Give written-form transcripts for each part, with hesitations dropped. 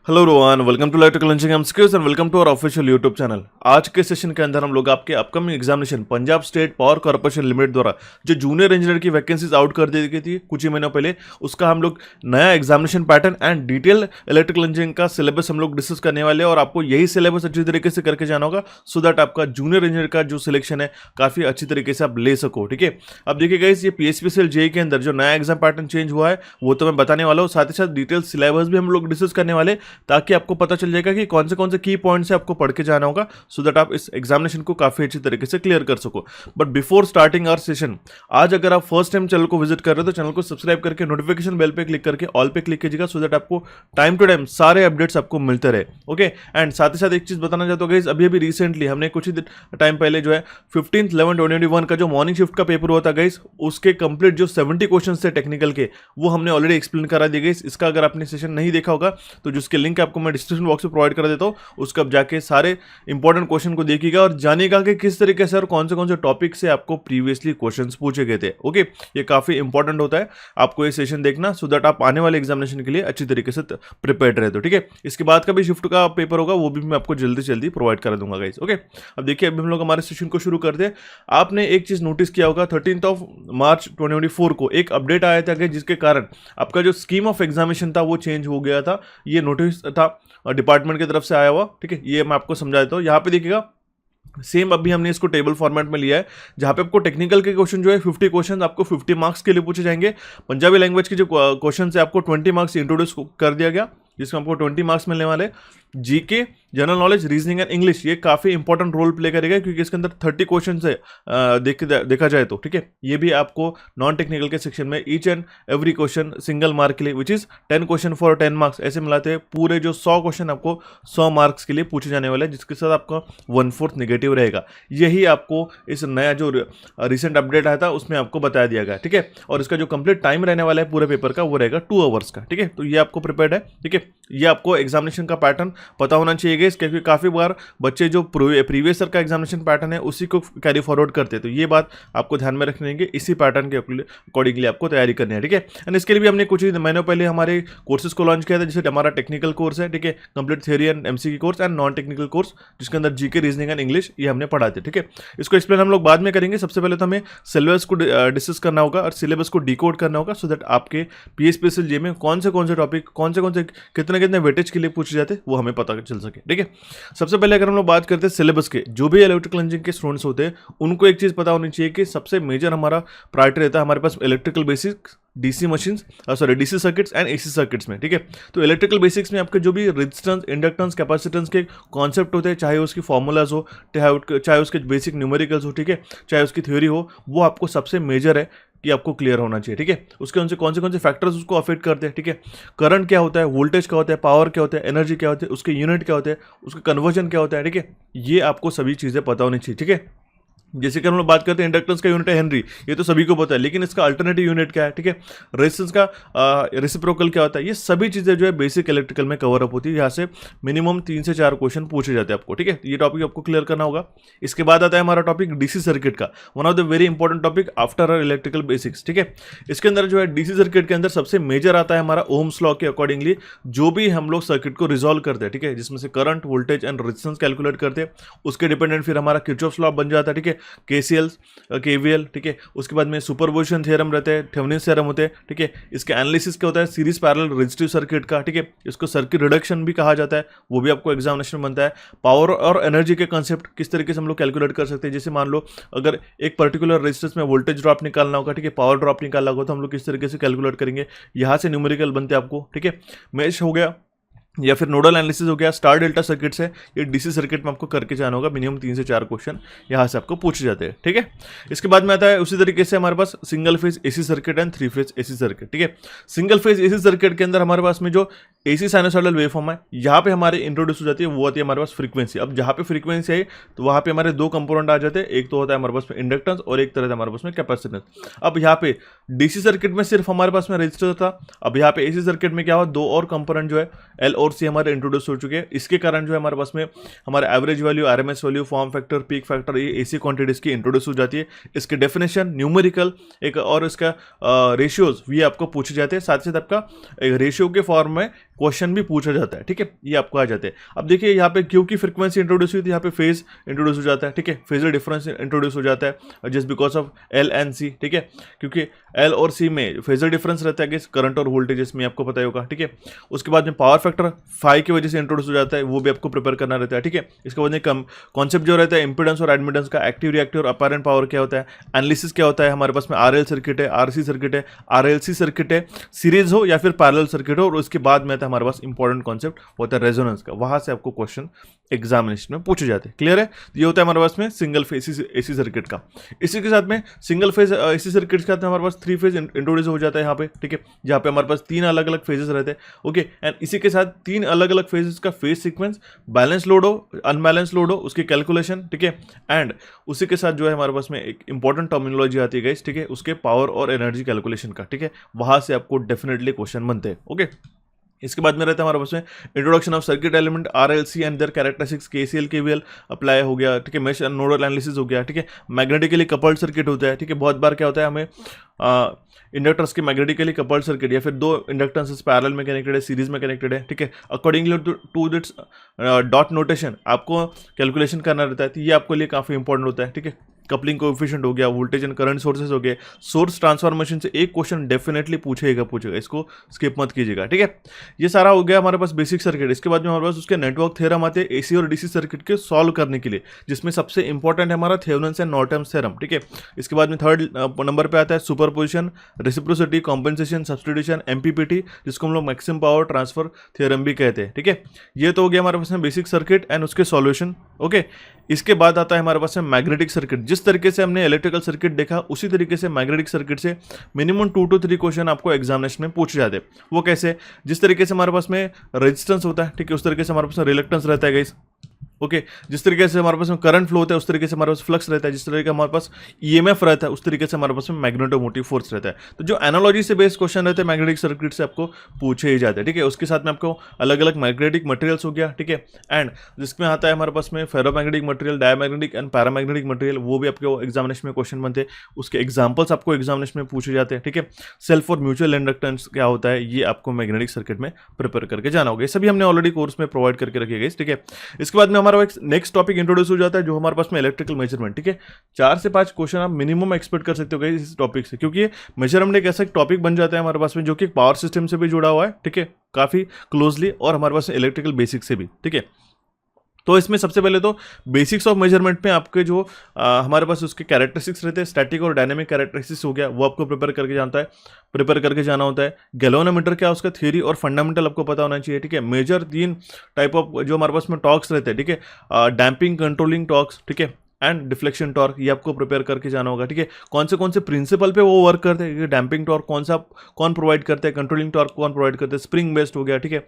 Hello Rohan, welcome to electrical engineering skills and welcome to our official YouTube channel. आज के session के अंदर हम लोग आपके upcoming examination Punjab state power corporation limited द्वारा जो जूनियर इंजीनियर की वैकेंसीज आउट कर दी गई थी कुछ ही महीनों पहले, उसका हम लोग नया examination pattern and detail electrical engineering का सिलेबस हम लोग डिस्कस करने वाले हैं और आपको यही सिलेबस अच्छी तरीके से करके जाना होगा सो दैट आपका जूनियर इंजीनियर का जो सिलेक्शन है काफी अच्छी तरीके से आप ले सको। ठीक है, अब देखिए गाइस, ये पीएसपीसीएल जेईई के अंदर जो नया एग्जाम पैटर्न चेंज हुआ है वो तो मैं बताने वाला हूँ, साथ ही साथ डिटेल सिलेबस भी हम लोग डिस्कस करने वाले ताकि आपको पता चल जाएगा कि कौन से की पॉइंट्स है आपको पढ़ के जाना होगा सो दैट आप इस एग्जामिनेशन को काफी अच्छी तरीके से क्लियर कर सको। But before starting our session, आज अगर आप फर्स्ट टाइम चैनल को विजिट कर रहे हो तो चैनल को सब्सक्राइब करके नोटिफिकेशन बेल पे क्लिक करके ऑल पे क्लिक कीजिएगा सो दैट आपको टाइम टू टाइम सारे अपडेट्स आपको मिलते रहे। ओके, एंड साथ ही साथ एक चीज बताना चाहता हूँ गाइस, अभी रिसेंटली हमने कुछ ही टाइम पहले जो है 15/11/2021 का जो मॉर्निंग शिफ्ट का पेपर हुआ था गाइस, उसके कंप्लीट जो 70 क्वेश्चन थे टेक्निकल के वो हमने ऑलरेडी एक्सप्लेन करा दिए गाइस। इसका अगर आपने सेशन नहीं देखा होगा तो जिसके लिंक आपको मैं डिस्क्रिप्शन बॉक्स में प्रोवाइड कर देता हूं, उसका आप जाके सारे इंपॉर्टेंट क्वेश्चन को देखिएगा और जानिएगा कि किस तरीके से और कौन से टॉपिक से आपको प्रीवियसली क्वेश्चंस पूछे गए थे। ओके, ये काफी इंपॉर्टेंट होता है आपको ये सेशन देखना सो दैट आप आने वाले एग्जामिनेशन के लिए अच्छी तरीके से प्रिपेयर्ड रहे। तो ठीक है, इसके बाद का भी शिफ्ट का पेपर होगा वो भी मैं आपको जल्दी से जल्दी प्रोवाइड करा दूंगा गाइस। ओके, अब देखिए, अभी हम लोग हमारे सेशन को शुरू करते हैं। आपने एक चीज नोटिस किया होगा 13 मार्च 2024 को एक अपडेट आया था कि जिसके कारण आपका जो स्कीम ऑफ एग्जामिनेशन था वो चेंज हो गया था। ये नोटिस था डिपार्टमेंट की तरफ से आया हुआ। ठीक है, ये मैं आपको समझा देता हूँ। यहाँ पे देखिएगा, सेम अभी हमने इसको टेबल फॉर्मेट में लिया है जहां पे आपको टेक्निकल के क्वेश्चन जो है 50 क्वेश्चन आपको 50 मार्क्स के लिए पूछे जाएंगे। पंजाबी लैंग्वेज के जो क्वेश्चन है आपको 20 मार्क्स इंट्रोड्यूस कर दिया गया जिसमें आपको 20 मार्क्स मिलने वाले। GK, general knowledge, reasoning and English ये काफी इंपॉर्टेंट रोल प्ले करेगा क्योंकि इसके अंदर 30 क्वेश्चन है देखा जाए तो। ठीक है, ये भी आपको नॉन टेक्निकल के सेक्शन में each and every question single mark के लिए which is 10 question for 10 marks ऐसे मिलाते हैं। पूरे जो 100 क्वेश्चन आपको 100 मार्क्स के लिए पूछे जाने वाले हैं जिसके साथ आपका 1/4 नेगेटिव रहेगा। यही आपको इस नया जो रिसेंट अपडेट आया था उसमें आपको बताया दिया गया। ठीक है, और इसका जो कंप्लीट टाइम रहने वाला है पूरे पेपर का वो रहेगा 2 आवर्स का। ठीक है, तो ये आपको प्रिपेयर्ड है। ठीक है, ये आपको एग्जामिनेशन का पैटर्न पता होना चाहिए क्योंकि काफी बार बच्चे जो प्रीवियस ईयर का एग्जामिनेशन पैटर्न है उसी को कैरी फॉरवर्ड करते हैं, तो ये बात आपको ध्यान में रखनी है। इसी पैटर्न के अकॉर्डिंगली आपको तैयारी करनी है। ठीक है, एंड इसके लिए भी हमने कुछ ही महीनों पहले हमारे कोर्सेज को लॉन्च किया था, जैसे हमारा टेक्निकल कोर्स है। ठीक है, complete theory and MCQ course and non technical course जिसके अंदर जीके, रीजनिंग एंड इंग्लिश ये हमने पढ़ाते। ठीक है, इसको एक्सप्लेन हम लोग बाद में करेंगे। सबसे पहले तो हमें सिलेबस को डिस्कस करना होगा और सिलेबस को डिकोड करना होगा सो दैट आपके पीएसपीसीएल जेईई में कौन से टॉपिक कौन से कितने वेटेज के लिए पूछे जाते हैं वो हमें पता चल सके। ठीक है, सबसे पहले अगर हम लोग बात करते हैं सिलेबस के, जो भी इलेक्ट्रिकल इंजीनियरिंग के स्टूडेंट्स होते हैं उनको एक चीज पता होनी चाहिए कि सबसे मेजर हमारा प्रायोरिटी रहता है हमारे पास electrical basics, DC machines DC circuits and AC circuits में। ठीक है, तो इलेक्ट्रिकल बेसिक्स में आपके जो भी रेजिस्टेंस, इंडक्टेंस, कैपेसिटेंस के कॉन्सेप्ट होते हैं, चाहे उसकी फॉर्मूलाज हो, चाहे उसके बेसिक न्यूमेरिकल्स हो, ठीक है, चाहे उसकी थ्योरी हो, वो आपको सबसे मेजर है कि आपको क्लियर होना चाहिए। ठीक है, उसके उनसे कौन से फैक्टर्स उसको अफेक्ट करते हैं। ठीक है, करंट क्या होता है, वोल्टेज क्या होता है, पावर क्या होता है, एनर्जी क्या होती है, उसके यूनिट क्या होते हैं, उसका कन्वर्जन क्या होता है। ठीक है, ये आपको सभी चीज़ें पता होनी चाहिए। ठीक है, जैसे कि हम लोग बात करते हैं इंडक्टेंस का यूनिट है हेनरी, ये तो सभी को पता है, लेकिन इसका अल्टरनेटिव यूनिट क्या है। ठीक है, रेजिस्टेंस का रेसिप्रोकल क्या होता है, ये सभी चीजें जो है बेसिक इलेक्ट्रिकल में कवर अप होती है। यहाँ से मिनिमम 3 से 4 क्वेश्चन पूछे जाते हैं आपको। ठीक है, ये टॉपिक आपको क्लियर करना होगा। इसके बाद आता है हमारा टॉपिक डीसी सर्किट का, one of the very important topic after our electrical basics. ठीक है, इसके अंदर जो है डीसी सर्किट के अंदर सबसे मेजर आता है हमारा ओम्स लॉ के अकॉर्डिंगली जो भी हम लोग सर्किट को रिजॉल्व करते हैं। ठीक है, जिसमें से current, voltage and resistance calculate करते हैं, उसके डिपेंडेंट फिर हमारा किरचॉफ्स लॉ बन जाता है। ठीक है, केसीएल, केवीएल। ठीक है, उसके बाद में सुपरपोजिशन थ्योरम रहते हैं, थेवेनिन थ्योरम होते हैं। ठीक है, इसके एनालिसिस क्या होता है, सीरीज पैरेलल रेजिस्टिव सर्किट का। ठीक है, इसको सर्किट रिडक्शन भी कहा जाता है, वो भी आपको एग्जामिनेशन बनता है। पावर और एनर्जी के कंसेप्ट किस तरीके से हम लोग कैलकुलेट कर सकते हैं, जैसे मान लो अगर एक पर्टिकुलर रेजिस्टेंस में वोल्टेज ड्रॉप निकालना होगा, ठीक है, पावर ड्रॉप निकालना होगा तो हम लोग किस तरीके से कैलकुलेट करेंगे, यहाँ से न्यूमेरिकल बनते हैं आपको। ठीक है, मेश हो गया या फिर नोडल एनालिसिस हो गया, स्टार डेल्टा सर्किट है, ये डीसी सर्किट में आपको करके जाना होगा। मिनिमम 3 से 4 क्वेश्चन यहाँ से आपको पूछे जाते हैं। ठीक है, इसके बाद में आता है उसी तरीके से हमारे पास single phase AC circuit and 3 phase AC circuit. ठीक है, सिंगल फेज एसी सर्किट के अंदर हमारे पास में जो एसी साइनोसॉइडल वेवफॉर्म है यहाँ पे हमारे इंट्रोड्यूस हो जाती है, वो आती है हमारे पास फ्रीक्वेंसी। अब जहाँ पे फ्रीक्वेंसी है तो वहाँ पे हमारे 2 कंपोनेंट आ जाते हैं, एक तो होता है हमारे पास में इंडक्टेंस और एक तरह से हमारे पास में कैपेसिटेंस। अब यहाँ पे डीसी सर्किट में सिर्फ हमारे पास में रेजिस्टर था, अब यहाँ पे एसी सर्किट में क्या हुआ, 2 और कंपोनेंट जो है और सी हमारे इंट्रोड्यूस हो चुके हैं। इसके कारण जो है हमारे पास में हमारे average value, RMS value, form factor, peak factor, ये एसी क्वांटिटीज की इंट्रोड्यूस हो जाती है। इसके डेफिनेशन, न्यूमेरिकल एक और इसका रेशियोज भी आपको पूछे जाते हैं। साथ ही साथ आपका एक रेशियो के फॉर्म में क्वेश्चन भी पूछा जाता है, ठीक है, ये आपको आ जाते हैं। अब देखिए यहाँ पे क्यू की फ्रीक्वेंसी इंट्रोड्यूस हुई थी, यहाँ पे फेज इंट्रोड्यूस हो जाता है, ठीक है, फेजर डिफरेंस इंट्रोड्यूस हो जाता है just because of L and C, ठीक है, क्योंकि एल और सी में फेजर डिफरेंस रहता है करंट और वोल्टेजेस में, आपको पता ही होगा, ठीक है। उसके बाद में पावर फैक्टर फाई की वजह से इंट्रोड्यूस हो जाता है, वो भी आपको प्रिपेयर करना रहता है, ठीक है। इसके बाद में कॉन्सेप्ट जो रहता है इंपीडेंस और एडमिटेंस का, एक्टिव रिएक्टिव और अपैरेंट पावर क्या होता है, एनालिसिस क्या होता है, हमारे पास में आरएल सर्किट है, आरसी सर्किट है, आरएलसी सर्किट है, सीरीज हो या फिर पैरेलल सर्किट हो, और उसके बाद में हमारे पास इंपॉर्टेंट कॉन्सेप्ट होता है रेजोनेंस का, वहां से आपको क्वेश्चन एग्जामिनेशन में पूछे जाते हैं। क्लियर है, ये होता है हमारे पास में सिंगल फेज एसी सर्किट का। इसी के साथ में सिंगल फेज एसी सर्किट के साथ हमारे पास 3 फेज इंट्रोड्यूस हो जाता है यहाँ पे, ठीक है, जहाँ पे हमारे पास 3 अलग अलग फेजेस रहते हैं, ओके। एंड इसी के साथ 3 अलग अलग फेजेस का फेज सीक्वेंस, बैलेंस लोड हो, अनबैलेंस लोड हो, उसकी कैलकुलेशन, ठीक है। एंड उसी के साथ जो है हमारे पास में एक इंपॉर्टेंट टर्मिनोलॉजी आती है गाइस, ठीक है, उसके पावर और एनर्जी कैलकुलेशन का, ठीक है, वहां से आपको डेफिनेटली क्वेश्चन बनते हैं, ओके। इसके बाद में रहता है हमारे पास में introduction of circuit element, RLC and there characteristics, KCL KVL apply हो गया, ठीक है, मेश एंड नोडल एनालिसिस हो गया, ठीक है। मैग्नेटिकली कपल्ड सर्किट होता है, ठीक है, बहुत बार क्या होता है हमें इंडक्टर्स के मैग्नेटिकली कपल्ड सर्किट या फिर 2 इंडक्टेंसेस पैरेलल में कनेक्टेड है, सीरीज में कनेक्टेड है, ठीक है, accordingly to its dot notation आपको कैलकुलेशन करना रहता है, तो ये आपके लिए काफ़ी इंपॉर्टेंट होता है, ठीक है। कपलिंग कोएफिशिएंट हो गया, वोल्टेज एंड करंट सोर्सेज हो गए, सोर्स ट्रांसफॉर्मेशन से एक क्वेश्चन डेफिनेटली पूछेगा, इसको स्किप मत कीजिएगा, ठीक है। ये सारा हो गया हमारे पास बेसिक सर्किट। इसके बाद में हमारे पास उसके नेटवर्क थ्योरम आते हैं एसी और डीसी सर्किट के सॉल्व करने के लिए, जिसमें सबसे इंपॉर्टेंट है हमारा थेवेनिन्स एंड नॉर्टन्स थ्योरम, ठीक है। इसके बाद में थर्ड नंबर पे आता है superposition, reciprocity, compensation, substitution, MPPT, जिसको हम लोग मैक्सिमम पावर ट्रांसफर थ्योरम भी कहते हैं, ठीक है। ये तो हो गया हमारे पास में बेसिक सर्किट एंड उसके सॉल्यूशन, ओके। इसके बाद आता है हमारे पास में मैग्नेटिक सर्किट। जिस तरीके से हमने इलेक्ट्रिकल सर्किट देखा, उसी तरीके से मैग्नेटिक सर्किट से मिनिमम 2 to 3 क्वेश्चन आपको एग्जामिनेशन में पूछे जाते हैं। वो कैसे, जिस तरीके से हमारे पास में रेजिस्टेंस होता है, ठीक है, उस तरीके से हमारे पास में रिलक्टेंस रहता है गाइस, ओके। जिस तरीके से हमारे पास में करंट फ्लो होता है, उस तरीके से हमारे पास फ्लक्स रहता है, जिस तरीके का हमारे पास ईएमएफ रहता है, उस तरीके से हमारे पास में मैग्नेटोमोटिव फोर्स रहता है। तो जो एनालॉजी से बेस्ड क्वेश्चन रहते हैं मैग्नेटिक सर्किट से आपको पूछे ही जाते हैं, ठीक है। उसके साथ में आपको अलग अलग मैग्नेटिक मटेरियल्स हो गया, ठीक है, एंड जिसमें आता है हमारे पास में ferromagnetic material, diamagnetic and paramagnetic material, वो भी आपको एग्जामिनेशन में क्वेश्चन बनते हैं। उसके एग्जाम्पल्स आपको एग्जामिनेशन में पूछे जाते हैं, ठीक है। सेल्फ और म्यूचुअल इंडक्टेंस क्या होता है, ये आपको मैग्नेटिक सर्किट में प्रिपेयर करके जाना होगा। ये सभी हमने ऑलरेडी कोर्स में प्रोवाइड करके रखी है, ठीक है। इसके बाद में हमारा नेक्स्ट टॉपिक इंट्रोड्यूस हो जाता है जो हमारे पास में इलेक्ट्रिकल मेजरमेंट, ठीक है। 4 से 5 क्वेश्चन आप मिनिमम एक्सपेक्ट कर सकते हो गाइस इस टॉपिक से, क्योंकि ये मेजरमेंट एक ऐसा टॉपिक बन जाता है हमारे पास में जो कि पावर सिस्टम से भी जुड़ा हुआ है, ठीक है, काफी क्लोजली, और हमारे पास इलेक्ट्रिकल बेसिक से भी, ठीक है। तो इसमें सबसे पहले तो बेसिक्स ऑफ मेजरमेंट में आपके जो हमारे पास उसके कैरेक्टरिस्टिक्स रहते हैं, स्टैटिक और डायनेमिक कैरेक्टरिस्टिक्स हो गया, वो आपको प्रिपेयर करके जाना होता है। गैल्वेनोमीटर क्या, उसका थ्योरी और फंडामेंटल आपको पता होना चाहिए, ठीक है। मेजर 3 टाइप ऑफ जो हमारे पास में टॉर्क्स रहते हैं, ठीक है, डैम्पिंग, कंट्रोलिंग टॉर्क्स, ठीक है, एंड डिफ्लेक्शन टॉर्क, ये आपको प्रिपेयर करके जाना होगा, ठीक है। कौन से प्रिंसिपल पे वो वर्क करते हैं, डैम्पिंग टॉर्क कौन प्रोवाइड करते हैं, कंट्रोलिंग टॉर्क कौन प्रोवाइड करते हैं, स्प्रिंग बेस्ड हो गया, ठीक है,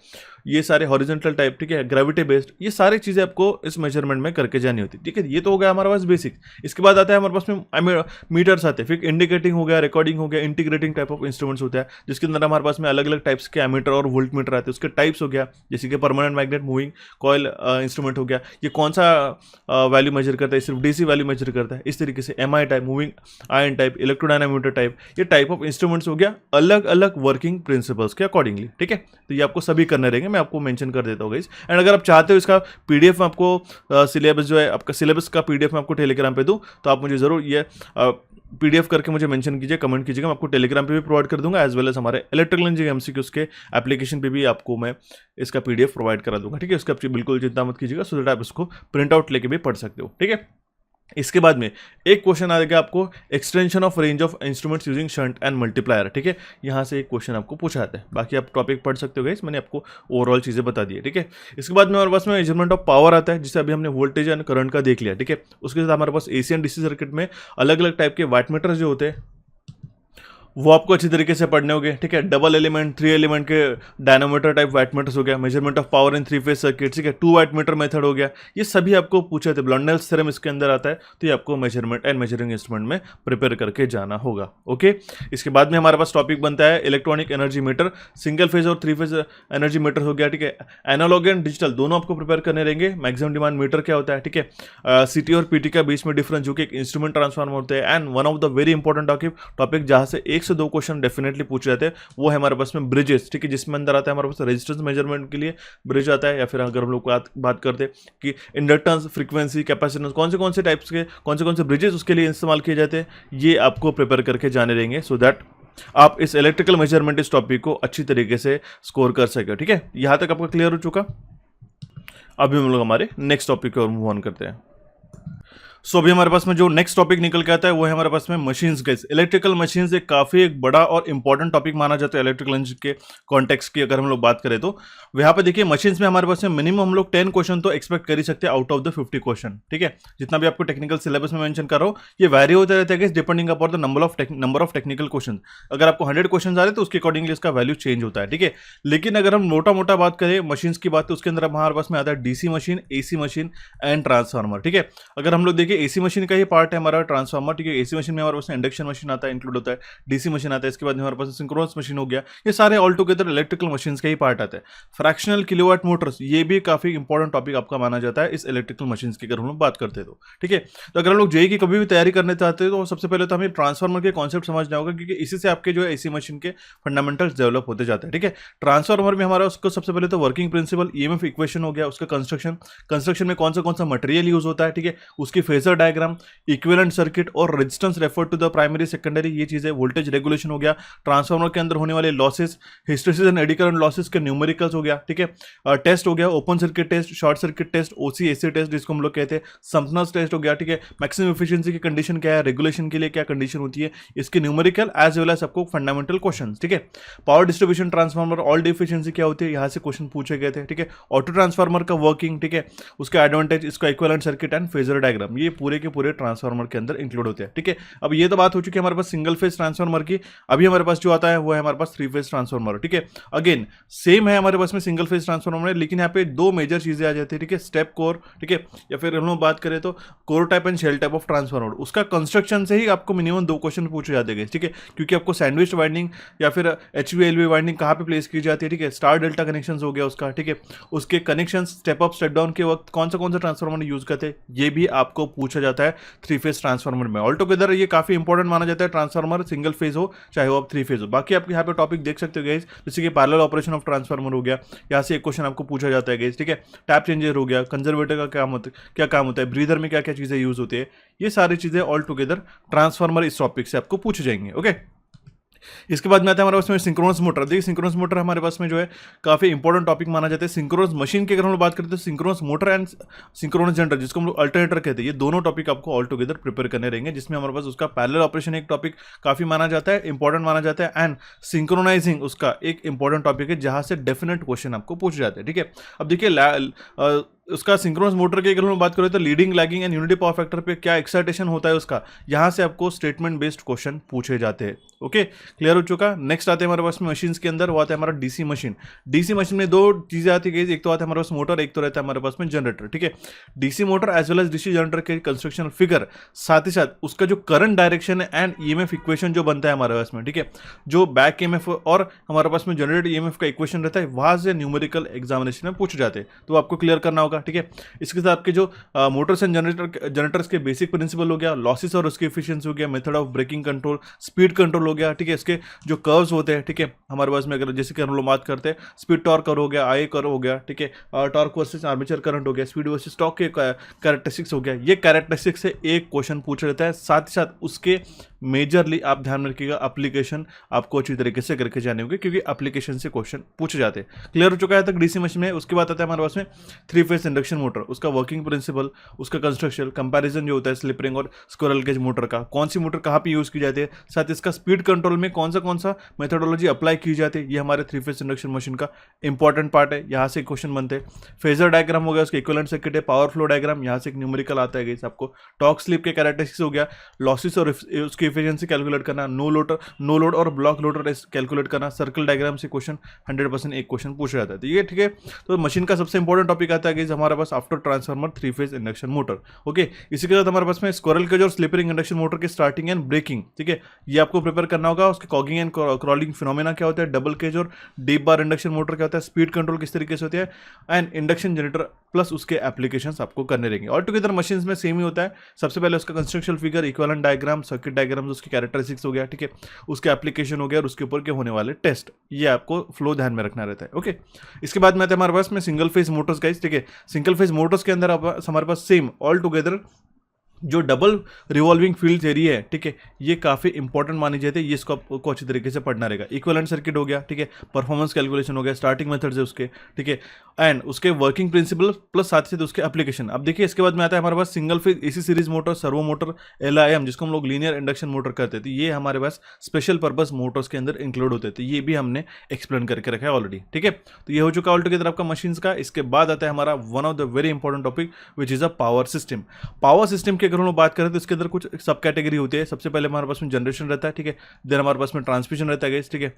ये सारे हॉरिजॉन्टल टाइप, ठीक है, ग्रेविटी बेस्ड, ये सारी चीजें आपको इस मेजरमेंट में करके जानी होती है, ठीक है। ये तो हो गया हमारे पास बेसिक। इसके बाद आता है हमारे पास में मीटर्स आते हैं, फिर इंडिकेटिंग हो गया, रिकॉर्डिंग हो गया, इंटीग्रेटिंग टाइप ऑफ इंस्ट्रूमेंट्स होता है, जिसके अंदर हमारे पास में अलग अलग टाइप्स के एमीटर और वोल्ट मीटर आते हैं। उसके टाइप्स हो गया, जैसे कि permanent magnet, moving coil instrument हो गया, ये कौन सा वैल्यू मेजर करता है, सिर्फ डीसी वैल्यू मेजर करता है। इस तरीके से MI type, moving iron type, electrodynamometer type, ये टाइप ऑफ इंस्ट्रूमेंट्स हो गया अलग अलग वर्किंग प्रिंसिपल्स के अकॉर्डिंगली, ठीक है। तो ये आपको सभी करने रहेंगे, मैं आपको मेंशन कर देता हूँ गाइस। एंड अगर आप चाहते हो इसका पीडीएफ में आपको सिलेबस जो है आपका सिलेबस का पीडीएफ में आपको टेलीग्राम पे दूं, तो आप मुझे जरूर ये पीडीएफ करके मुझे मेंशन कीजिए, कमेंट कीजिएगा, मैं आपको टेलीग्राम पे भी प्रोवाइड कर दूंगा, एज वेल एज हमारे इलेक्ट्रिकल इंजीनियरिंग एमसीक्यूज के एप्लीकेशन पे भी आपको मैं इसका पीडीएफ प्रोवाइड करा दूंगा, ठीक है। उसका आप बिल्कुल चिंता मत कीजिएगा, सो दैट आप इसको प्रिंट आउट लेके भी पढ़ सकते हो, ठीक है। इसके बाद में एक क्वेश्चन आएगा आपको extension of range of instruments using shunt and multiplier, ठीक है। यहाँ से एक क्वेश्चन आपको पूछा जाता है, बाकी आप टॉपिक पढ़ सकते हो गाइस, मैंने आपको ओवरऑल चीजें बता दी है, ठीक है। इसके बाद में हमारे पास में मेजरमेंट ऑफ पावर आता है, जिसे अभी हमने वोल्टेज एंड करंट का देख लिया, ठीक है। उसके साथ हमारे पास एसी एंड डीसी सर्किट में अलग अलग टाइप के वाटमीटर जो होते हैं वो आपको अच्छी तरीके से पढ़ने होंगे, ठीक है। डबल एलिमेंट, 3 एलिमेंट के डायनामीटर टाइप वाटमीटर्स हो गया, measurement of power in 3 phase circuit, ठीक है, 2 वाटमीटर मेथड हो गया, ये सभी आपको पूछे थे। ब्लंडेल्स थ्योरम इसके अंदर आता है, तो ये आपको मेजरमेंट एंड मेजरिंग इंस्ट्रूमेंट में प्रिपेयर करके जाना होगा। ओके, इसके बाद में हमारे पास टॉपिक बनता है electronic energy meter, single phase और 3 फेज एनर्जी मीटर हो गया, ठीक है। एनालॉग एंड डिजिटल दोनों आपको प्रिपेयर करने रहेंगे। मैक्सिमम डिमांड मीटर क्या होता है, ठीक है। सीटी और पीटी का बीच में डिफरेंस, जो कि एक इंस्ट्रूमेंट ट्रांसफार्मर होते हैं। And one of the very important topic जहां से 1 से 2 क्वेश्चन डेफिनेटली पूछे जाते हैं, वो है हमारे पास में ब्रिजेस, ठीक है, जिसमें अंदर आता है हमारे पास रेजिस्टेंस मेजरमेंट के लिए ब्रिज आता है, या फिर अगर हम लोग बात करते हैं कि इंडक्टेंस, फ्रीक्वेंसी, कैपेसिटेंस, कौन से टाइप्स के कौन से ब्रिजेस उसके लिए इस्तेमाल किए जाते हैं, ये आपको प्रिपेयर करके जाने रहेंगे, सो दैट आप इस इलेक्ट्रिकल मेजरमेंट इस टॉपिक को अच्छी तरीके से स्कोर कर सके, ठीक है। यहां तक आपका क्लियर हो चुका। अभी हम लोग हमारे नेक्स्ट टॉपिक की ओर मूव ऑन करते हैं। सो अभी हमारे पास में जो नेक्स्ट टॉपिक निकल के आता है वो है हमारे पास में मशीन्स गाइस। इलेक्ट्रिकल मशीन्स एक काफी बड़ा और इंपॉर्टेंट टॉपिक माना जाता है इलेक्ट्रिकल इंजीनियरिंग के कॉन्टेक्स्ट की अगर हम लोग बात करें तो। यहाँ पे देखिए मशीन्स में हमारे पास में मिनिमम हम लोग 10 क्वेश्चन तो एक्सपेक्ट कर ही सकते हैं आउट ऑफ द 50 क्वेश्चन, ठीक है। जितना भी आपको टेक्निकल सिलेबस में मेंशन कर रहा हूँ, ये वैरी होते रहता है depending upon the number of technical question. अगर आपको 100 क्वेश्चन आ रहे हैं तो उसके अकॉर्डिंगली इसका वैल्यू चेंज होता है, ठीक है। लेकिन अगर हम मोटा बात करें मशीन्स की बात, तो उसके अंदर हमारे पास में आता है DC machine, AC machine and transformer, ठीक है। अगर हम लोग देखिए एसी मशीन का ही पार्ट है हमारा ट्रांसफार्मर, ठीक है। एसी मशीन में हमारे पास इंडक्शन मशीन आता है, इंक्लूड होता है, डीसी मशीन आता है, इसके बाद हमारे पास सिंक्रोनस मशीन हो गया, ये सारे ऑल टुगेदर इलेक्ट्रिकल मशीन्स का ही पार्ट आता है। फ्रैक्शनल किलोवाट मोटर्स, ये भी काफी इंपॉर्टेंट टॉपिक आपका माना जाता है इस इलेक्ट्रिकल मशीन्स की अगर हम लोग बात करते हैं तो, ठीक है। तो अगर हम लोग जेईई की कभी भी तैयारी करने चाहते हैं तो सबसे पहले तो हमें ट्रांसफार्मर के कॉन्सेप्ट समझना होगा, क्योंकि इसी से आपके जो है एसी मशीन के फंडामेंटल्स डेवलप होते जाते हैं, ठीक है। ट्रांसफार्मर में हमारा उसको सबसे पहले तो वर्किंग प्रिंसिपल, ईएमएफ इक्वेशन हो गया, उसका कंस्ट्रक्शन में कौन सा मटेरियल यूज होता है, ठीक है, उसकी फेजर डायग्राम, इक्विवेलेंट सर्किट और resistance refer to the primary secondary, ये चीजें, वोल्टेज रेगुलेशन हो गया, ट्रांसफार्मर के अंदर होने वाले losses, hysteresis and eddy current losses के न्यूमेरिकल्स हो गया, ठीक है। टेस्ट हो गया, open circuit test, short circuit test, OC SC test जिसको हम लोग कहते हैं, सम्पनर्स टेस्ट हो गया, ठीक है। मैक्सिमम एफिशिएंसी की कंडीशन क्या है, रेगुलेशन के लिए क्या कंडीशन होती है, इसके न्यूमेरिकल एज वेल एज आपको फंडामेंटल क्वेश्चंस, ठीक है। Power distribution transformer, all deficiency क्या होती है, यहां से क्वेश्चन पूछे गए थे, ठीक है। ऑटो ट्रांसफार्मर का वर्किंग, ठीक है, उसका एडवांटेज, इसका equivalent circuit and phasor diagram, ये पूरे के पूरे ट्रांसफार्मर के अंदर इंक्लूड होते हैं, ठीक है। अब ये तो बात हो चुकी है हमारे पास सिंगल फेज ट्रांसफार्मर की। अभी हमारे पास जो आता है वो है हमारे पास 3 फेज ट्रांसफार्मर, ठीक है। अगेन सेम है हमारे पास में सिंगल फेज ट्रांसफार्मर में, लेकिन यहाँ पे 2 मेजर चीजें आ जाती है, ठीक है। स्टेप कोर, ठीक है, या फिर हम लोग बात करें तो core type and shell type of transformer, उसका कंस्ट्रक्शन से ही आपको मिनिमम 2 क्वेश्चन पूछे जाते हैं, ठीक है। क्योंकि आपको सैंडविच वाइंडिंग या फिर HV-LV वाइंडिंग कहाँ पे प्लेस की जाती है, ठीक है। स्टार डेल्टा कनेक्शन हो गया उसका, ठीक है। उसके connection step up step down के वक्त कौन सा ट्रांसफार्मर यूज करते हैं, ये भी आपको पूछा जाता है 3 फेज ट्रांसफार्मर में। ऑल टुगेदर ये काफी इंपॉर्टेंट माना जाता है, ट्रांसफार्मर सिंगल फेज हो चाहे वो आप 3 फेज हो। बाकी आप यहाँ पे टॉपिक देख सकते हो गाइस, जैसे कि पैरेलल ऑपरेशन ऑफ ट्रांसफार्मर हो गया, यहाँ से एक क्वेश्चन आपको पूछा जाता है गाइस, ठीक है। टैप चेंजर हो गया, कंजर्वेटर का क्या काम होता है, ब्रीदर में क्या क्या चीजें यूज होती है, ये सारी चीजें ऑल टुगेदर ट्रांसफार्मर इस टॉपिक से आपको पूछे जाएंगे, ओके। इसके बाद में आता है हमारे पास में सिंक्रोनस मोटर। देखिए सिंक्रोनस मोटर हमारे पास में जो है काफी इंपॉर्टेंट टॉपिक माना जाता है। सिंक्रोनस मशीन की अगर हम लोग बात करते हैं तो synchronous motor and synchronous generator, जिसको हम लोग अल्टरनेटर कहते हैं, ये दोनों टॉपिक आपको ऑल टुगेदर प्रिपेयर करने रहेंगे, जिसमें हमारे पास उसका पैरेलल ऑपरेशन एक टॉपिक काफी माना जाता है, इंपॉर्टेंट माना जाता है, एंड सिंक्रोनाइजिंग उसका एक इंपॉर्टेंट टॉपिक है जहां से डेफिनेट क्वेश्चन आपको पूछे जाते हैं, ठीक है। अब देखिए उसका सिंक्रोनस मोटर की अगर हम बात करें तो leading, lagging and unity power factor पे क्या एक्साइटेशन होता है उसका, यहां से आपको स्टेटमेंट बेस्ड क्वेश्चन पूछे जाते हैं, ओके। क्लियर हो चुका। नेक्स्ट आते हैं हमारे पास में मशीन्स के अंदर, वो आता है हमारा डीसी मशीन। डीसी मशीन में 2 चीजें आती है, एक तो आता है हमारे पास मोटर, एक तो रहता है हमारे पास में जनरेटर, ठीक है। DC motor as well as DC generator के कंस्ट्रक्शन फिगर, साथ ही साथ उसका जो करंट डायरेक्शन है एंड ईएमएफ इक्वेशन जो बनता है हमारे पास में, ठीक है, जो बैक ईएमएफ और हमारे पास में जनरेटेड ईएमएफ का इक्वेशन रहता है, वहां से न्यूमेरिकल एग्जामिनेशन में पूछे जाते हैं, तो आपको क्लियर करना होगा, ठीक है। इसके साथ आपके जो मोटर्स एंड जनरेटर्स के बेसिक प्रिंसिपल हो गया, लॉसेस और उसकी एफिशिएंसी हो गया, method of braking control, speed control हो गया, ठीक है। इसके जो कर्व्स होते हैं, ठीक है, हमारे पास में अगर जैसे कि हम लोग बात करते हैं स्पीड टॉर्क कर्व हो गया, आई कर्व हो गया, ठीक है, टॉर्क वर्सेस आर्मेचर करंट हो गया, स्पीड वर्सेस टॉर्क के कैरेक्टरिस्टिक्स हो गया, ये कैरेक्टरिस्टिक्स से एक क्वेश्चन पूछा जाता है। साथ ही साथ उसके मेजरली आप ध्यान में रखिएगा एप्लीकेशन आपको अच्छी तरीके से करके जाने होंगे, क्योंकि एप्लीकेशन से क्वेश्चन पूछे जाते हैं। क्लियर हो चुका है तक डीसी मशीन में। उसके बाद आता है हमारे पास में 3 फेज इंडक्शन मोटर, उसका वर्किंग प्रिंसिपल, उसका कंस्ट्रक्शन, कंपैरिजन जो होता है स्लिप रिंग और स्क्विरल केज मोटर का, कौन सी मोटर कहाँ पे यूज़ की जाती है, साथ इसका स्पीड कंट्रोल में कौन सा मेथोडोलॉजी अप्लाई की जाती है, ये हमारे 3 फेज इंडक्शन मशीन का इंपॉर्टेंट पार्ट है। यहाँ से क्वेश्चन बनते हैं। फेजर डायग्राम हो गया, उसके इक्विवेलेंट सर्किट है, पावर फ्लो डायग्राम, यहाँ से एक न्यूमेरिकल आता है गाइस आपको, टॉर्क स्लिप के कैरेक्टरिस्टिक्स हो गया, लॉसेस और उसकी एफिशिएंसी कैलकुलेट करना, नो लोड और ब्लॉक लोडर कैलकुलेट करना, सर्कल डायग्राम से क्वेश्चन 100% एक क्वेश्चन पूछा जाता है। तो ये ठीक है। तो मशीन का सबसे इंपॉर्टेंट टॉपिक आता है गाइस हमारे पास after transformer 3 phase induction motor. Okay, इसी के साथ हमारे पास में स्क्विरल केज और स्लिप रिंग इंडक्शन मोटर के स्टार्टिंग एंड ब्रेकिंग, ठीक है, ये आपको प्रिपेयर करना होगा। उसके कॉगिंग एंड क्रॉलिंग फिनोमेना क्या होता है, डबल केज और डीप बार इंडक्शन मोटर क्या होता है, स्पीड कंट्रोल किस तरीके से होती है, एंड इंडक्शन जनरेटर प्लस उसके एप्लीकेशंस आपको करने रहेंगे। ऑल टुगेदर मशीन्स में सेम ही होता है। सबसे पहले उसका construction figure, equivalent diagram, circuit diagram, उसकी कैरेक्टरिस्टिक्स हो गया, ठीक है, उसके एप्लीकेशन हो गया और उसके ऊपर के होने वाले टेस्ट, ये आपको फ्लो ध्यान में रखना रहता है। ओके, इसके बाद में आते हैं हमारे पास में सिंगल फेज मोटर्स गाइस, ठीक है। सिंगल फेज मोटर्स के अंदर हमारे पास सेम ऑल टुगेदर जो डबल रिवॉल्विंग फील्ड एरिया है, ठीक है, ये काफ़ी इंपॉर्टेंट मानी जाती है। ये इसको आपको अच्छी तरीके से पढ़ना रहेगा। इक्विवेलेंट सर्किट हो गया, ठीक है, परफॉर्मेंस कैलकुलेशन हो गया, स्टार्टिंग मेथड्स है उसके, ठीक है, एंड उसके वर्किंग प्रिंसिपल प्लस साथ ही साथ उसके एप्लीकेशन। अब देखिए इसके बाद में आता है हमारे पास single phase AC series motor, servo motor, LIM, जिसको हम लोग लीनियर इंडक्शन मोटर कहते थे। ये हमारे पास स्पेशल पर्पस मोटर्स के अंदर इंक्लूड होते थे। ये भी हमने एक्सप्लेन करके रखा है ऑलरेडी, ठीक है। तो ये हो चुका ऑल टुगेदर आपका मशीन्स का। इसके बाद आता है हमारा one of the very important topic which is a power system. Power system की अगर हम लोग बात करें तो इसके अंदर कुछ सब कैटेगरी होती है। सबसे पहले हमारे पास में जनरेशन रहता है, ठीक है, देन हमारे पास में ट्रांसमिशन रहता है गाइस, ठीक है,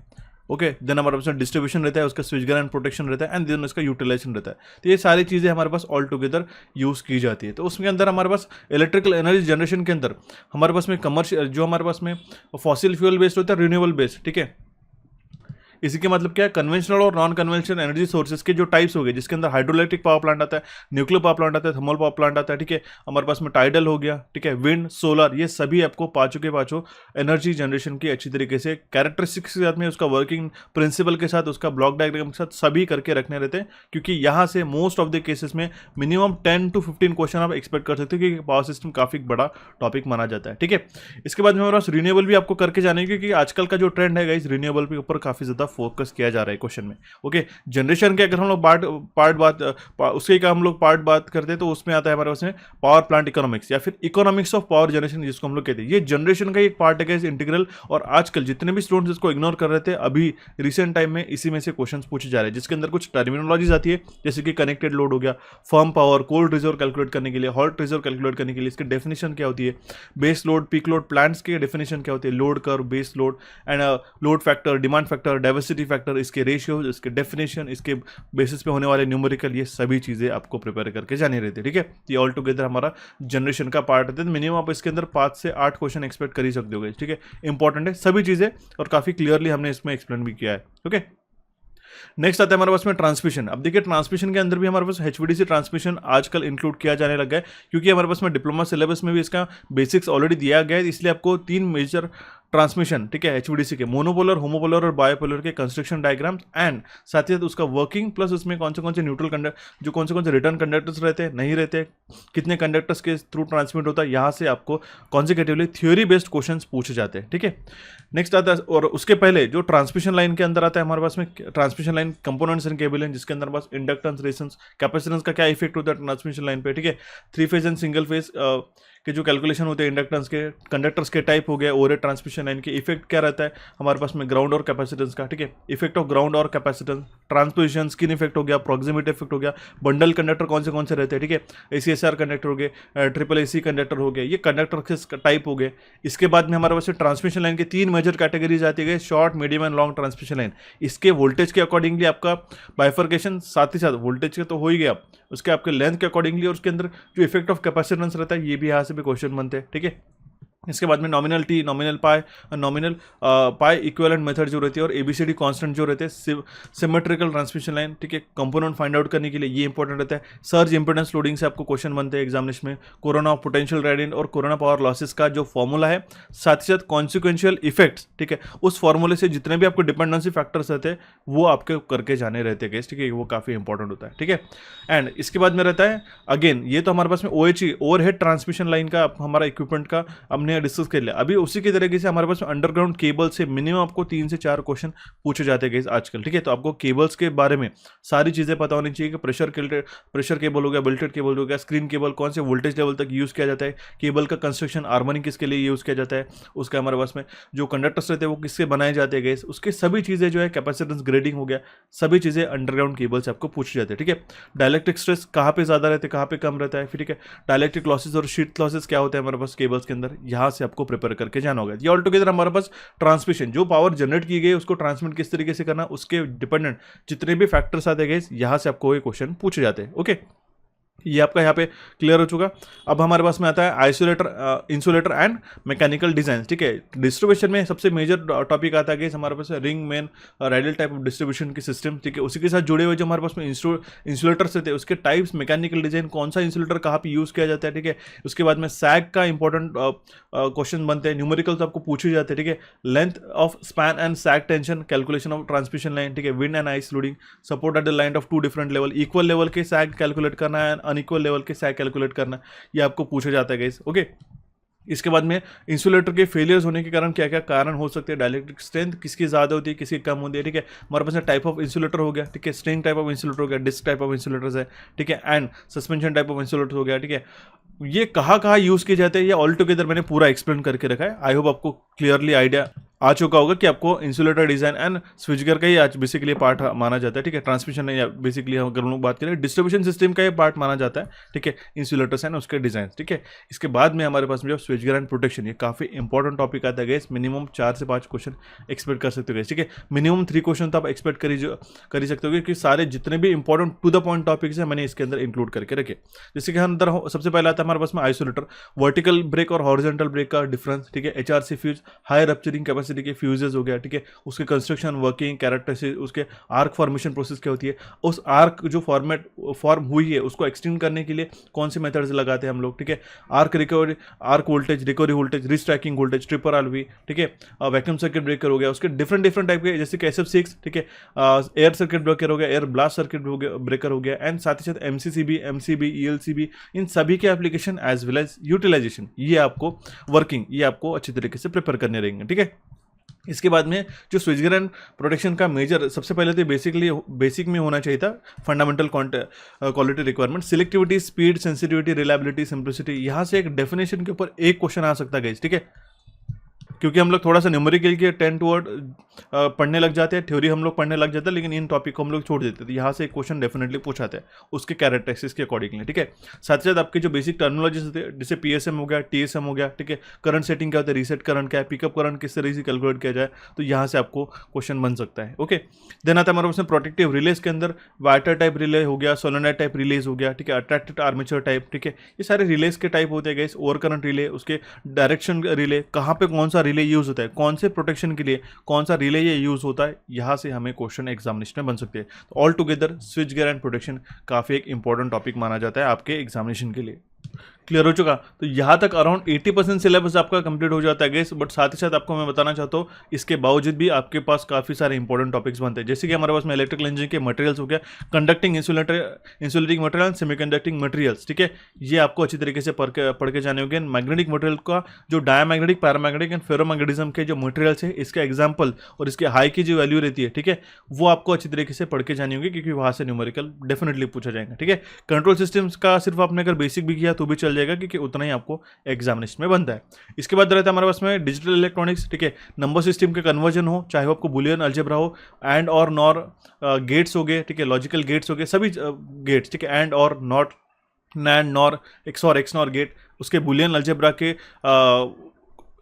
ओके, देन हमारे पास में डिस्ट्रीब्यूशन रहता है, उसका स्विचगेयर एंड प्रोटेक्शन रहता है, एंड देन उसका यूटिलाइजेशन रहता है। तो ये सारी चीज़ें हमारे पास ऑल टुगेदर यूज़ की जाती है। तो उसके अंदर हमारे पास इलेक्ट्रिकल एनर्जी जनरेशन के अंदर हमारे पास में कमर्शियल, जो हमारे पास में फॉसिल फ्यूल बेस्ड होता है, रिन्यूएबल बेस्ड, ठीक है। इसी के मतलब क्या है, कन्वेंशनल और नॉन कन्वेंशनल एनर्जी सोर्सेज के जो टाइप्स हो गए, जिसके अंदर हाइड्रोइलेक्ट्रिक पावर प्लांट आता है, न्यूक्लियर पावर प्लांट आता है, थर्मल पावर प्लांट आता है, ठीक है, हमारे पास में टाइडल हो गया, ठीक है, विंड, सोलर, ये सभी आपको पाँचों के पाँचों एनर्जी जनरेशन की अच्छी तरीके से कैरेक्टरिस्टिक्स के साथ में, उसका वर्किंग प्रिंसिपल के साथ, उसका ब्लॉक डायग्राम के साथ सभी करके रखने रहते हैं। क्योंकि यहाँ से मोस्ट ऑफ द केसेस में मिनिमम 10 to 15 क्वेश्चन आप एक्सपेक्ट कर सकते हो, क्योंकि पावर सिस्टम काफ़ी बड़ा टॉपिक माना जाता है, ठीक है। इसके बाद में हमारे पास रिन्यूएबल भी आपको करके जाने, क्योंकि आजकल का जो ट्रेंड है गाइस, रिन्यूएबल के ऊपर काफ़ी ज़्यादा फोकस किया जा रहा है क्वेश्चन में। ओके, जनरेशन के अगर हम लोग उसके का हम लोग पार्ट बात करते हैं तो उसमें आता है हमारे पास में पावर प्लांट इकोनॉमिक्स, या फिर इकोनॉमिक्स ऑफ पावर जनरेशन जिसको हम लोग कहते हैं। ये जनरेशन का एक पार्ट है इंटीग्रल, और आजकल जितने भी स्टूडेंट्स इसको इग्नोर कर रहे थे, अभी रिसेंट टाइम में इसी में से क्वेश्चन पूछे जा रहे हैं, जिसके अंदर कुछ टर्मिनोलॉजीज आती है, जैसे कि कनेक्टेड लोड हो गया, firm power, cold reserve calculate करने के लिए, हॉट रिजर्व कैलकुलेट करने के लिए इसकी डेफिनेशन क्या होती है, base load, peak load, plants की डेफिनेशन क्या होती है, load curve, base load and load factor, demand factor, diversity factor, इसके रेशियो, इसके डेफिनेशन, इसके बेसिस पे होने वाले न्यूमेरिकल, ये सभी चीज़ें आपको प्रिपेयर करके जानी रहती है, ठीक है। ये ऑल टुगेदर हमारा जनरेशन का पार्ट है। मिनिमम आप इसके अंदर 5 से 8 क्वेश्चन एक्सपेक्ट कर ही सकते हो, ठीक है। इंपॉर्टेंट है सभी चीज़ें, और काफ़ी क्लियरली हमने इसमें एक्सप्लेन भी किया है, ओके। नेक्स्ट आता है हमारे पास में ट्रांसमिशन। अब देखिए ट्रांसमिशन के अंदर भी हमारे पास HVDC ट्रांसमिशन आजकल इंक्लूड किया जाने लगा है, क्योंकि हमारे पास में डिप्लोमा सिलेबस में भी इसका बेसिक्स ऑलरेडी दिया गया है। इसलिए आपको 3 मेजर ट्रांसमिशन, ठीक है, HVDC के, मोनोपोलर, होमोपोलर और बायोपोलर के कंस्ट्रक्शन डायग्राम्स, एंड साथ ही साथ उसका वर्किंग, प्लस उसमें कौन से न्यूट्रल कंडक्टर, जो कौन से रिटर्न कंडक्टर्स रहते हैं, नहीं रहते, कितने कंडक्टर्स के थ्रू ट्रांसमिट होता है, यहाँ से आपको कॉन्सिक्यूटिवली थ्योरी बेस्ड क्वेश्चंस पूछे जाते हैं, ठीक है। नेक्स्ट आता है, और उसके पहले जो ट्रांसमिशन लाइन के अंदर आता है हमारे पास में transmission line components and cable हैं, जिसके अंदर पास इंडक्टेंस, रेजिस्टेंस, कैपेसिटेंस का क्या इफेक्ट होता है ट्रांसमिशन लाइन पे, ठीक है। 3 फेज एंड सिंगल फेज के जो कैलकुलेशन होते हैं इंडक्टेंस के, कंडक्टर्स के टाइप हो गए, ओवरहेड ट्रांसमिशन लाइन के इफेक्ट क्या रहता है हमारे पास में, ग्राउंड और कैपेसिटेंस का, ठीक है, इफेक्ट ऑफ ग्राउंड और कैपेसिटेंस, ट्रांसपोजिशन, स्किन इफेक्ट हो गया, प्रॉक्सिमिटी इफेक्ट हो गया, बंडल कंडक्टर कौन से रहते हैं, ठीक है, ACSR कंडक्टर हो गए, ट्रिपल AC कंडक्टर हो गए, ये कंडक्टर के टाइप हो गए। इसके बाद में हमारे पास ट्रांसमिशन लाइन के 3 मेजर कैटेगरीज आती है, short, medium and long transmission line. इसके वोल्टेज के अकॉर्डिंगली आपका बाइफर्केशन, साथ ही साथ वोल्टेज के तो हो ही गया, उसके आपके लेंथ के अकॉर्डिंगली, और उसके अंदर जो इफेक्ट ऑफ कैपेसिटेंस रहता है, ये भी यहाँ से भी क्वेश्चन बनते हैं, ठीक है। इसके बाद में नॉमिनल T, नॉमिनल पाई, नॉमिनल पाई इक्विवेलेंट मेथड जो रहती है, और ABCD कांस्टेंट जो रहते हैं, सिमेट्रिकल ट्रांसमिशन लाइन, ठीक है, कंपोनेंट फाइंड आउट करने के लिए ये इंपॉर्टेंट रहता है। सर्ज इंपेडेंस लोडिंग से आपको क्वेश्चन बनते हैं एग्जामिनेशन में, कोरोना पोटेंशियल रेडिएंट और कोरोना पावर लॉसेस का जो फॉर्मूला है, साथ ही साथ कॉन्सिक्वेंशियल इफेक्ट्स, ठीक है, उस फॉर्मूले से जितने भी आपको डिपेंडेंसी फैक्टर्स रहते हैं वो आपके करके जाने रहते हैं, ठीक है, वो काफ़ी इंपॉर्टेंट होता है, ठीक है। एंड इसके बाद में रहता है अगेन, ये तो हमारे पास में OHE, ओवरहेड ट्रांसमिशन लाइन का हमारा इक्विपमेंट का हमने यहाँ डिस्कस कर लिया। अभी उसी की तरीके से हमारे पास अंडरग्राउंड केबल से मिनिमम आपको 3 से 4 क्वेश्चन पूछे जाते हैं आजकल, ठीक है। तो आपको केबल्स के बारे में सारी चीज़ें पता होनी चाहिए कि प्रेशर केबल हो गया, बिल्टेड केबल हो गया, स्क्रीन केबल कौन से वोल्टेज लेवल तक यूज़ किया जाता है, केबल का कंस्ट्रक्शन हार्मोनिक किसके लिए यूज़ किया जाता है, उसका हमारे पास में जो कंडक्टर्स रहते हैं वो किससे बनाए जाते हैं गैस, उसके सभी चीज़ें जो है, कैपेसिटेंस ग्रेडिंग हो गया, सभी चीज़ें अंडरग्राउंड केबल से आपको पूछी जाती है, ठीक है। डाइलेक्ट्रिक स्ट्रेस कहाँ पे ज़्यादा रहते हैं, कहाँ पे कम रहता है, फिर ठीक है। डाइलेक्ट्रिक लॉसेस और शीट लॉसेस क्या होते हैं हमारे पास केबल्स के अंदर, यहाँ से आपको प्रिपेयर करके जाना होगा। ये ऑल टुगेदर हमारे पास ट्रांसमिशन, जो पावर जनरेट की गई उसको ट्रांसमिट किस तरीके से करना, उसके डिपेंडेंट जितने भी फैक्टर्स आते हैं यहाँ से आपको ये क्वेश्चन पूछे जाते हैं। ओके, ये आपका यहाँ पे क्लियर हो चुका। अब हमारे पास में आता है isolator, insulator and mechanical design, ठीक है। डिस्ट्रीब्यूशन में सबसे मेजर टॉपिक आता है हमारे पास ring main radial type of distribution की सिस्टम, ठीक है। उसी के साथ जुड़े हुए जो हमारे पास में इंसुलेटर्स थे उसके टाइप्स, मैकेनिकल डिजाइन, कौन सा इंसुलेटर कहाँ पे यूज़ किया जाता है, ठीक है। उसके बाद में सैग का इंपॉर्टेंट क्वेश्चन बनते हैं, न्यूमेरिकल तो आपको पूछे जाते हैं, ठीक है। Length of span and sag tension, calculation of transmission line, ठीक है। Wind and ice loading, support at the line of 2 different level, equal level के सैग कैलकुलेट करना है, अनइक्वल लेवल के सैग कैलकुलेट करना, ये आपको पूछा जाता है गाइस। ओके, इसके बाद में इंसुलेटर के फेलियर्स होने के कारण क्या क्या कारण हो सकते हैं, डाइलेक्ट्रिक स्ट्रेंथ किसकी ज़्यादा होती है, किसकी कम होती है, ठीक है। हमारे पास टाइप ऑफ इंसुलेटर हो गया, ठीक है। स्ट्रिंग टाइप ऑफ इंसुलेटर हो गया, डिस्क टाइप ऑफ इंसुलेटर्स है, ठीक है। And suspension type of insulator हो गया, ठीक है। ये कहाँ यूज़ किए जाते हैं ये ऑल टुगेदर मैंने पूरा एक्सप्लेन करके रखा है। आई होप आपको क्लियरली आइडिया आ चुका होगा कि आपको insulator design and switch gear का ही आज बेसिकली पार्ट माना जाता है, ठीक है। ट्रांसमिशन या बेसिकली अगर हम लोग बात करें डिस्ट्रीब्यूशन सिस्टम का ये पार्ट माना जाता है, ठीक है। इंसुलेटर्स एंड उसके डिजाइन, ठीक है। इसके बाद में हमारे पास में स्विच गियर एंड प्रोटेक्शन, ये काफी इंपॉर्टेंट टॉपिक आता है, मिनिमम 4 से 5 क्वेश्चन एक्सपेक्ट कर सकते हो, ठीक है। मिनिमम 3 क्वेश्चन तो आप एक्सपेक्ट कर ही सकते हो कि सारे जितने भी important to the point topics है मैंने इसके अंदर इंक्लूड करके रखे। जैसे कि अंदर सबसे पहले आता है हमारे पास में आइसोलेटर, वर्टिकल ब्रेक और हॉरिजॉन्टल ब्रेक का डिफरेंस, ठीक है। HRC fuse, high rupturing capacity के फ्यूजेस हो गया, ठीक है। उसके कंस्ट्रक्शन, वर्किंग, कैरेक्टरिस्टिक्स, उसके आर्क फॉर्मेशन प्रोसेस क्या होती है, उस आर्क जो फॉर्म हुई है उसको एक्सटेंड करने के लिए कौन से मेथड्स लगाते हैं हम लोग, ठीक है। Arc recovery, arc voltage, recovery voltage, restriking voltage, triple RV, ठीक है। वैक्यूम सर्किट ब्रेकर हो गया, उसके डिफरेंट टाइप के, जैसे कि SF6, ठीक है। एयर सर्किट ब्रेकर हो गया, एयर ब्लास्ट सर्किट ब्रेकर हो गया, एंड साथ ही साथ MCCB, MCB, ELCB, इन सभी के application as well as utilization, ये आपको वर्किंग, ये आपको अच्छी तरीके से प्रिपेयर करने रहेंगे, ठीक है। इसके बाद में जो स्विच गियर एंड प्रोटेक्शन का मेजर, सबसे पहले तो बेसिक में होना चाहिए था fundamental quality requirement, selectivity, speed, sensitivity, reliability, simplicity. यहाँ से एक डेफिनेशन के ऊपर एक क्वेश्चन आ सकता है, ठीक है। क्योंकि हम लोग थोड़ा सा न्यूमेरिकल के 10 टूवर्ड पढ़ने लग जाते हैं, थ्योरी हम लोग पढ़ने लग जाते हैं, लेकिन इन टॉपिक को हम लोग छोड़ देते हैं। तो यहाँ से एक क्वेश्चन डेफिनेटली पूछाते हैं उसके कैरेक्टरिस्टिक्स के अकॉर्डिंगली, ठीक है। साथ ही साथ आपके जो बेसिक टर्मिनोलॉजीज होते हैं, जैसे PSM हो गया, TSM हो गया, ठीक है। करंट सेटिंग क्या होता है, रीसेट करंट क्या है, पिकअप करंट किस तरीके से कैलकुलेट किया जाए, तो यहाँ से आपको क्वेश्चन बन सकता है। ओके, देन आता है हमारे पास प्रोटेक्टिव रिलेज के अंदर वाटर टाइप रिले हो गया, सोलेनोइड टाइप रिलेज हो गया, ठीक है। अट्रैक्टेड आर्मेचर टाइप, ठीक है। ये सारे रिलेज के टाइप होते हैं गाइस। ओवर करंट रिले, उसके डायरेक्शन रिले, कहाँ पे कौन सा रिले यूज होता है, कौन से प्रोटेक्शन के लिए कौन सा रिले ये यूज होता है, यहां से हमें क्वेश्चन एग्जामिनेशन में बन सकते हैं। तो all together switch gear and protection काफी एक इंपॉर्टेंट टॉपिक माना जाता है आपके एग्जामिनेशन के लिए। क्लियर हो चुका। तो यहाँ तक अराउंड 80% सिलेबस आपका कंप्लीट हो जाता है गेस। बट साथ ही साथ आपको मैं बताना चाहता हूँ इसके बावजूद भी आपके पास काफ़ी सारे इंपॉर्टेंट टॉपिक्स बनते हैं, जैसे कि हमारे पास में इलेक्ट्रिकल इंजीनियरिंग के मटेरियल्स हो गया, conducting insulating material, semiconducting materials, ठीक है। ये आपको अच्छी तरीके से पढ़ के जाने होंगे। मैग्नेटिक मटेरियल का जो डायमैग्नेटिक, पैरामैग्नेटिक एंड फेरोमैग्नेटिज्म के जो मटेरियल्स है, इसका एग्जाम्पल और इसके हाई की जो वैल्यू रहती है, ठीक है, वो आपको अच्छी तरीके से पढ़ के जानी होगी, क्योंकि वहाँ से न्यूमेरिकल डेफिनेटली पूछा जाएगा, ठीक है। कंट्रोल सिस्टम्स का सिर्फ आपने अगर बेसिक भी किया तो भी चल जाएगा, क्योंकि उतना ही आपको एग्जामिनेशन में बनता है। इसके बाद रहता है हमारे पास में डिजिटल इलेक्ट्रॉनिक्स, ठीक है। नंबर सिस्टम के कन्वर्जन हो, चाहे वो आपको बुलियन अलजेब्रा हो, एंड और नॉर गेट्स हो गए, ठीक है, लॉजिकल गेट्स हो गए, सभी गेट्स, ठीक है, and or not, NAND, NOR, XOR, XNOR gate, उसके बुलियन अलजेब्रा के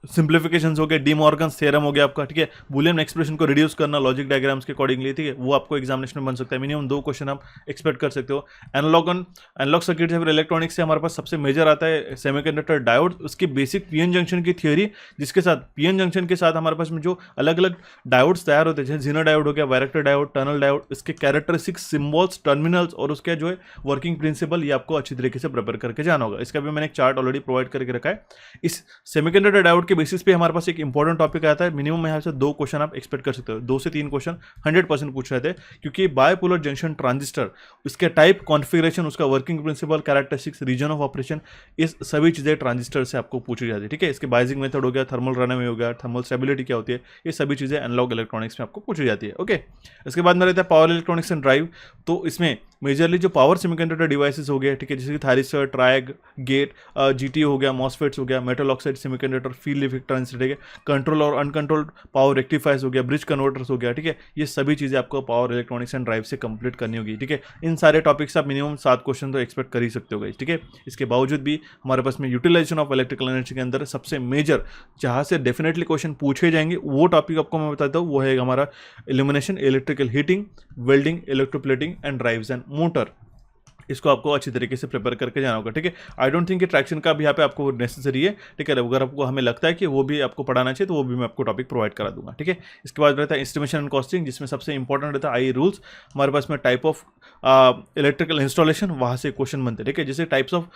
सिंप्लीफिकेशंस हो गए, डी मॉर्गन्स थ्योरम हो गया आपका, ठीक है। बुलियन एक्सप्रेशन को रिड्यूस करना लॉजिक डायग्राम्स के अकॉर्डिंगली, ठीक है, वो आपको एग्जामिनेशन में बन सकता है। मिनिमम 2 क्वेश्चन आप एक्सपेक्ट कर सकते हो। एनालॉग सर्किट या फिर इलेक्ट्रॉनिक्स से हमारे पास सबसे मेजर आता है सेमीकंडक्टर डायोड, उसकी बेसिक पीएन जंक्शन की थ्योरी, जिसके साथ पीएन जंक्शन के साथ हमारे पास में जो अलग अलग डायोड्स तैयार होते हैं, जैसे जीनो डायोड हो गया, वायरेक्टर डायोड, टनल डायोड, इसके कैरेक्टरिस्टिक्स, सिंबल्स, टर्मिनल्स और उसके जो है वर्किंग प्रिंसिपल, ये आपको अच्छी तरीके से प्रिपेयर करके जाना होगा। इसका भी मैंने एक चार्ट ऑलरेडी प्रोवाइड करके रखा है। इस सेमीकंडक्टर डायोड के बेसिस पे हमारे पास एक इंपॉर्टेंट टॉपिक आता है, मिनिमम यहाँ से 2 क्वेश्चन आप एक्सपेक्ट कर सकते हो, 2 से 3 क्वेश्चन 100% पूछ रहे थे, क्योंकि बायपोलर जंक्शन ट्रांजिस्टर, उसके टाइप, कॉन्फ़िगरेशन, उसका working principle, characteristics, region of operation, इस सभी चीज़ें ट्रांजिस्टर से आपको पूछी जाती है। ठीक है, इसके बाइजिंग मेथड हो गया, थर्मल रनअवे हो गया, थर्मल स्टेबिलिटी क्या होती है, ये सभी चीज़ें एनालॉग इलेक्ट्रॉनिक्स में आपको पूछी जाती है। ओके, इसके बाद में रहता है पावर इलेक्ट्रॉनिक्स एंड ड्राइव। तो इसमें मेजरली जो पावर सेमीकंडक्टर डिवाइसेस हो गए, ठीक है, जैसे कि थायरिस्टर, ट्रायग, गेट, जीटीओ हो गया, मॉसफेट्स हो गया, metal oxide semiconductor, field effect transistor, ठीक है, कंट्रोल और अनकंट्रोल्ड पावर रेक्टिफायर्स हो गया, ब्रिज कन्वर्टर्स हो गया। ठीक है, ये सभी चीज़ें आपको पावर इलेक्ट्रॉनिक्स एंड ड्राइव से कंप्लीट करनी होगी। ठीक है, इन सारे टॉपिक्स आप मिनिमम 7 क्वेश्चन तो एक्सपेक्ट कर ही सकते हो गाइस। ठीक है, इसके बावजूद भी हमारे पास में यूटिलाइजेशन ऑफ इलेक्ट्रिकल एनर्जी के अंदर सबसे मेजर जहाँ से डेफिनेटली क्वेश्चन पूछे जाएंगे वो टॉपिक आपको मैं बताता हूँ, वो है हमारा illumination, electrical heating, welding, electroplating and drives and motor. इसको आपको अच्छी तरीके से प्रिपेयर करके जाना होगा। ठीक है, आई डोंट थिंक कि ट्रैक्शन का भी यहाँ पे आपको नेसेसरी है। ठीक है, अगर आपको हमें लगता है कि वो भी आपको पढ़ाना चाहिए तो वो भी मैं आपको टॉपिक प्रोवाइड करा दूंगा। ठीक है, इसके बाद रहता है एस्टिमेशन एंड कॉस्टिंग, जिसमें सबसे इंपॉर्टेंट रहता है आई रूल्स। हमारे पास में टाइप ऑफ इलेक्ट्रिकल इंस्टॉलेशन, वहाँ से क्वेश्चन बनते हैं। ठीक है, जैसे टाइप्स ऑफ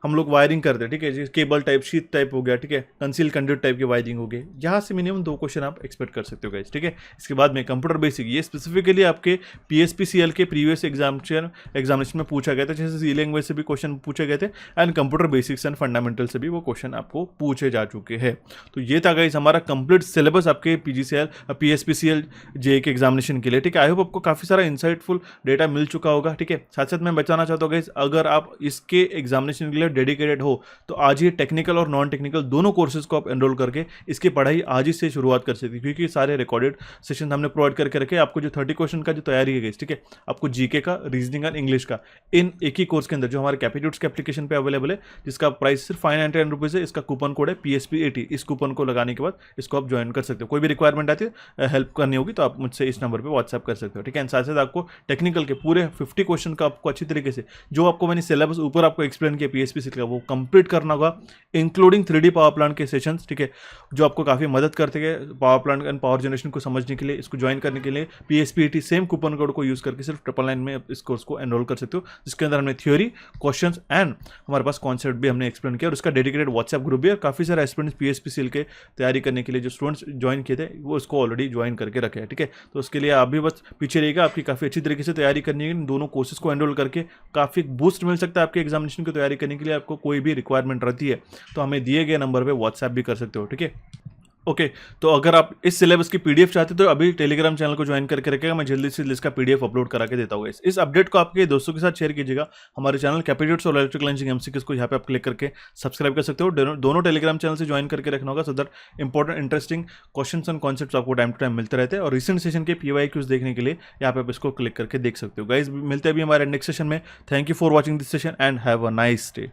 हम लोग वायरिंग करते हैं। ठीक है, जैसे केबल टाइप, शीट टाइप हो गया, ठीक है, कंसील कंड्यूट टाइप की वायरिंग हो गई, यहाँ से मिनिमम 2 क्वेश्चन आप एक्सपेक्ट कर सकते हो गाइस। ठीक है, इसके बाद में कंप्यूटर बेसिक, ये स्पेसिफिकली आपके PSPCL के प्रीवियस एग्जामिनेशन में पूछा गया था, जैसे सी लैंग्वेज से भी क्वेश्चन पूछे गए थे and computer basics and fundamental से भी वो क्वेश्चन आपको पूछे जा चुके हैं। तो ये था गाइस हमारा कंप्लीट सिलेबस आपके PSPCL JEE के एग्जामिनेशन के लिए। ठीक है, आई होप आपको काफी सारा इंसाइटफुल डेटा मिल चुका होगा। ठीक है, साथ साथ मैं बताना चाहता हूँ गाइस, अगर आप इसके एग्जामिनेशन के लिए डेडिकेटेड हो तो आज ही टेक्निकल और नॉन टेक्निकल दोनों कोर्सेज को आप एनरोल करके इसकी पढ़ाई आज ही से शुरुआत कर सकते हैं, क्योंकि सारे रिकॉर्डेड सेशन हमने प्रोवाइड करके रखे। आपको जो 30 क्वेश्चन का जो तैयारी है गाइस, ठीक है, आपको जीके का, रीजनिंग और इंग्लिश का, इन एक ही कोर्स के अंदर जो हमारे कैपिट्यूड्स के एप्लीकेशन पे अवेलेबल है, जिसका प्राइस सिर्फ 599 रुपीज़ है। इसका कूपन कोड है PSP80। इस कूपन को लगाने के बाद इसको आप ज्वाइन कर सकते हो। कोई भी रिक्वायरमेंट आती है, हेल्प करनी होगी तो आप मुझसे इस नंबर पे व्हाट्सएप कर सकते हो। ठीक है, साथ साथ आपको टेक्निकल के पूरे 50 क्वेश्चन का आपको अच्छी तरीके से, जो आपको मैंने सिलेबस ऊपर आपको एक्सप्लेन किया PSPCL का, वो कंप्लीट करना होगा, इंक्लूडिंग 3D पावर प्लांट के सेशंस। ठीक है, जो आपको काफ़ी मदद करते हैं power plant and power generation को समझने के लिए। इसको ज्वाइन करने के लिए PSP80 सेम कूपन कोड को यूज़ करके सिर्फ 999 में इस कोर्स को एनरोल कर सकते हो, जिसके अंदर हमने थ्योरी, क्वेश्चंस एंड हमारे पास कॉन्सेप्ट भी हमने एक्सप्लेन किया, और उसका डेडिकेटेड व्हाट्सएप ग्रुप भी है। काफ़ी सारे एस्पिरेंट्स PSPCL के तैयारी करने के लिए जो स्टूडेंट्स ज्वाइन किए थे वो इसको ऑलरेडी ज्वाइन करके रखे हैं। ठीक है, तो उसके लिए आप भी बस पीछे रहिएगा, आपकी काफ़ी अच्छी तरीके से तैयारी करनी है। इन दोनों कोर्सेज को एनरोल करके काफ़ी बूस्ट मिल सकता है आपके एग्जामिनेशन की तैयारी करने के लिए। आपको कोई भी रिक्वायरमेंट रहती है तो हमें दिए गए नंबर पर व्हाट्सएप भी कर सकते हो। ठीक है, ओके, तो अगर आप इस सिलेबस की PDF चाहते हो तो अभी टेलीग्राम चैनल को ज्वाइन करके रखेगा, मैं जल्दी से इसका PDF अपलोड करा के देता हूँ। इस अपडेट को आपके दोस्तों के साथ शेयर कीजिएगा। हमारे चैनल कैपिट्यूड्स और इलेक्ट्रिकल इंजीनियरिंग MCQs को यहाँ पे आप क्लिक करके सब्सक्राइब कर सकते हो। दोनों टेलीग्राम चैनल से ज्वाइन करके रखना होगा, so that important interesting questions and concepts आपको टाइम टू टाइम मिलते रहते हैं। और रिसेंट सेशन के PYQs देखने के लिए यहाँ पे आप इसको क्लिक करके देख सकते हो। गाइस, मिलते हैं अभी हमारे नेक्स्ट सेशन में। Thank you for watching this session and have a nice day.